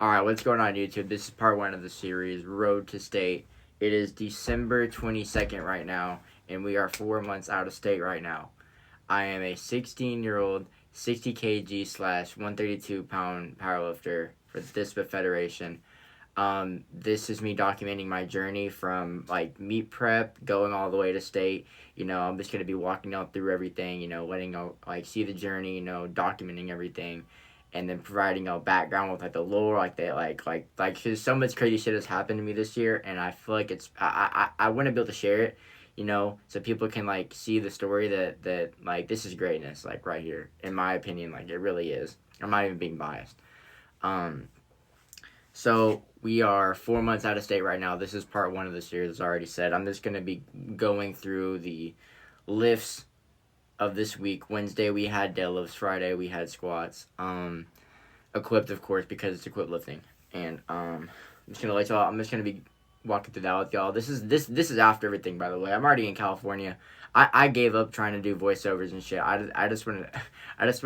Alright, what's going on YouTube? This is part one of the series, Road to State. It is December 22nd right now, and we are 4 months out of state right now. I am a 16-year-old, 60 kg slash 132 pound powerlifter for the THSPA Federation. This is me documenting my journey from like meet prep, going all the way to state. I'm just gonna be walking out through everything. Letting y'all like see the journey. Documenting everything, and then providing background with like the lore, like that, cause so much crazy shit has happened to me this year, and I feel like I want to be able to share it. So people can like see the story that like this is greatness, like right here, in my opinion, like it really is. I'm not even being biased. So we are 4 months out of state right now. This is part one of the series, as I already said. I'm just going to be going through the lifts of this week. Wednesday we had deadlifts. Friday we had squats. Equipped, of course, because it's equipped lifting. And I'm just going to let y'all, I'm just going to be walking through that with y'all. This is after everything, by the way. I'm already in California. I gave up trying to do voiceovers and shit. I just wanted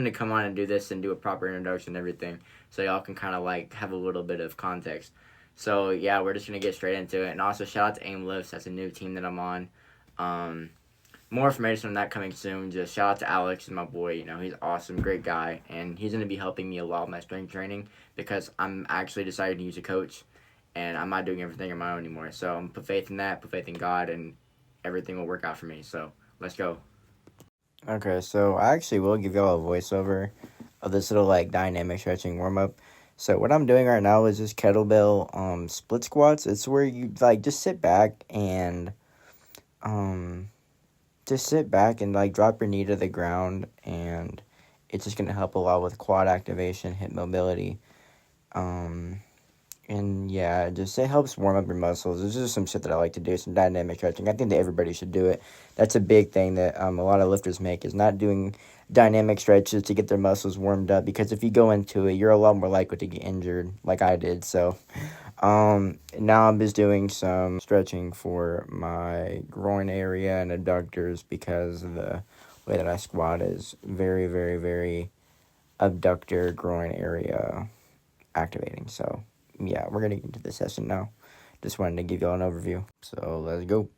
to come on and do this and do a proper introduction and everything, so y'all can kind of like have a little bit of context. So yeah, we're just gonna get straight into it. And also shout out to Aim Lifts. That's a new team that I'm on. More information on that coming soon. Just shout out to Alex and my boy. He's awesome, great guy, and he's gonna be helping me a lot with my strength training because I'm actually decided to use a coach, and I'm not doing everything on my own anymore. So I'm put faith in that, put faith in God, and everything will work out for me. So let's go. Okay, so I actually will give y'all a voiceover of this little like dynamic stretching warm up. So what I'm doing right now is just kettlebell split squats. It's where you like just sit back and like drop your knee to the ground, and it's just gonna help a lot with quad activation, hip mobility. And yeah, it helps warm up your muscles. This is some shit that I like to do, some dynamic stretching. I think that everybody should do it. That's a big thing that a lot of lifters make, is not doing dynamic stretches to get their muscles warmed up, because if you go into it, you're a lot more likely to get injured like I did. So now I'm just doing some stretching for my groin area and adductors, because the way that I squat is very, very, very abductor groin area activating. So yeah, we're gonna get into the session now. Just wanted to give y'all an overview. So let's go.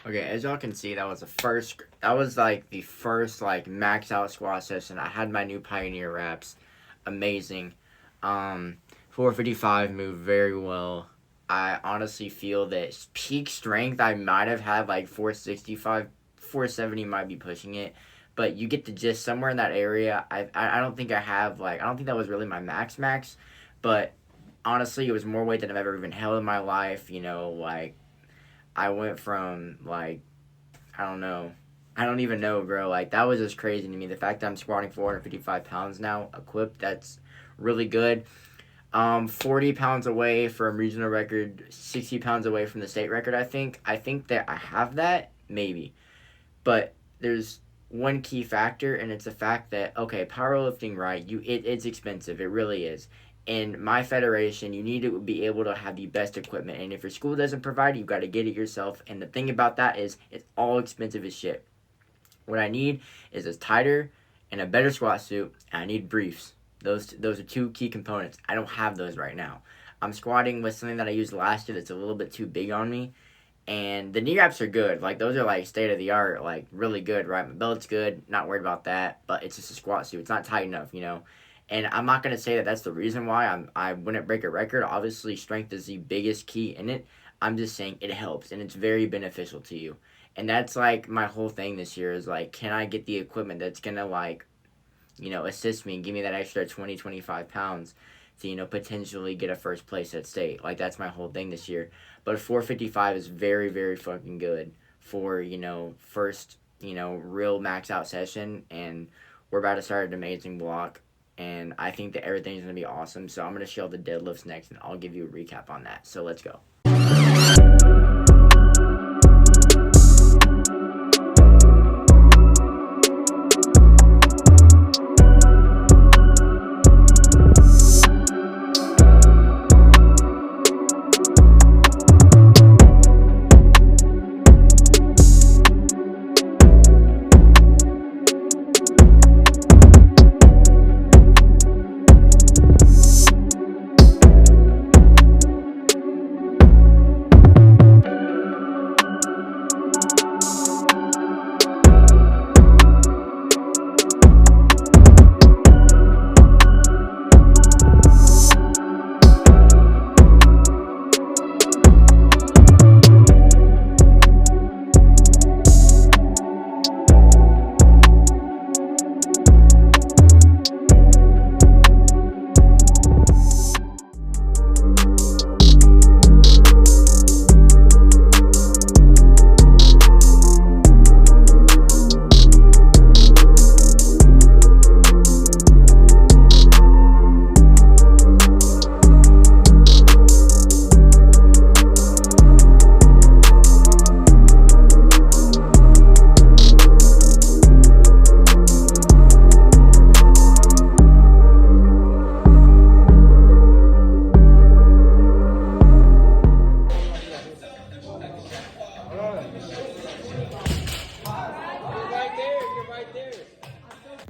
Okay, as y'all can see, that was the first like max out squat session. I had my new Pioneer wraps, amazing. 455 moved very well. I honestly feel that peak strength I might have had like 465, 470 might be pushing it, but you get the gist somewhere in that area. I don't think I don't think that was really my max, but honestly, it was more weight than I've ever even held in my life. Like I went from like, I don't know. I don't even know, bro. Like, that was just crazy to me. The fact that I'm squatting 455 pounds now, equipped, that's really good. 40 pounds away from regional record, 60 pounds away from the state record, I think. I think that I have that, maybe. But there's one key factor, and it's the fact that, okay, powerlifting, right, it's expensive. It really is. In my federation, you need to be able to have the best equipment. And if your school doesn't provide it, you've got to get it yourself. And the thing about that is it's all expensive as shit. What I need is a tighter and a better squat suit, and I need briefs. Those are two key components. I don't have those right now. I'm squatting with something that I used last year that's a little bit too big on me. And the knee wraps are good. Like, those are, like, state-of-the-art, like, really good, right? My belt's good. Not worried about that. But it's just a squat suit. It's not tight enough, And I'm not going to say that that's the reason why I wouldn't break a record. Obviously, strength is the biggest key in it. I'm just saying it helps, and it's very beneficial to you. And that's, like, my whole thing this year is, like, can I get the equipment that's going to, like, assist me and give me that extra 20, 25 pounds to, potentially get a first place at state. Like, that's my whole thing this year. But 455 is very, very fucking good for, first, real max out session. And we're about to start an amazing block. And I think that everything's going to be awesome. So I'm going to show the deadlifts next, and I'll give you a recap on that. So let's go.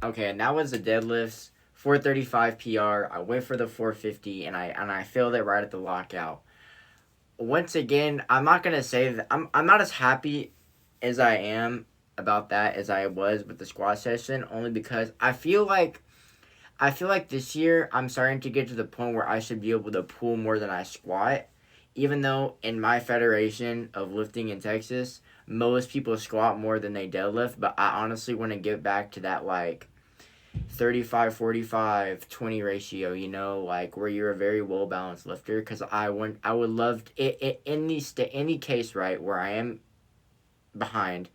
Okay, and that was the deadlifts, 435 PR. I went for the 450, and I failed it right at the lockout. Once again, I'm not gonna say that I'm not as happy as I am about that as I was with the squat session, only because I feel like this year I'm starting to get to the point where I should be able to pull more than I squat. Even though in my federation of lifting in Texas, most people squat more than they deadlift, but I honestly want to get back to that like 35, 45, 20 ratio, like where you're a very well balanced lifter. Because I would love it in any case, right, where I am behind,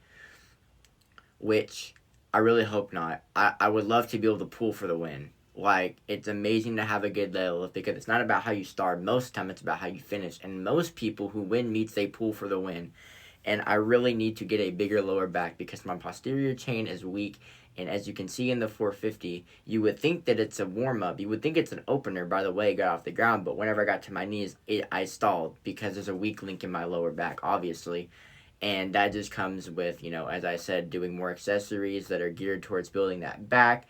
which I really hope not. I would love to be able to pull for the win. Like, it's amazing to have a good deadlift because it's not about how you start. Most of the time, it's about how you finish. And most people who win meets, they pull for the win. And I really need to get a bigger lower back because my posterior chain is weak. And as you can see in the 450, you would think that it's a warm-up. You would think it's an opener, by the way, it got off the ground. But whenever I got to my knees, I stalled because there's a weak link in my lower back, obviously. And that just comes with, as I said, doing more accessories that are geared towards building that back,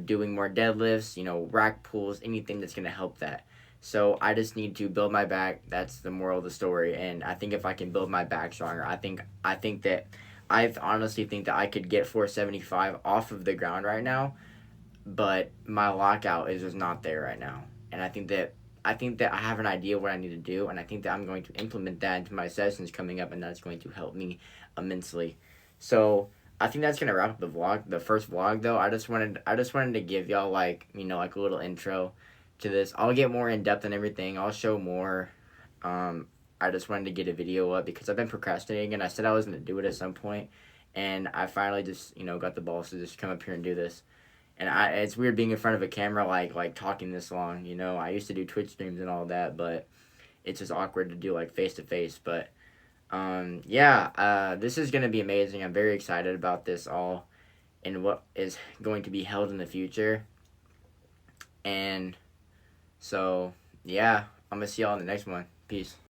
doing more deadlifts, rack pulls, anything that's going to help that. So I just need to build my back. That's the moral of the story. And I think if I can build my back stronger, I honestly think that I could get 475 off of the ground right now, but my lockout is just not there right now. And I think that I have an idea what I need to do, and I think that I'm going to implement that into my sessions coming up, and that's going to help me immensely. So I think that's gonna wrap up the first vlog though. I just wanted to give y'all like a little intro to this. I'll get more in depth and everything. I'll show more. I just wanted to get a video up because I've been procrastinating, and I said I was gonna do it at some point, and I finally just got the balls to just come up here and do this. And it's weird being in front of a camera like talking this long. I used to do Twitch streams and all that, but it's just awkward to do like face to face. But yeah, this is gonna be amazing. I'm very excited about this all and what is going to be held in the future. And so yeah, I'm gonna see y'all in the next one. Peace.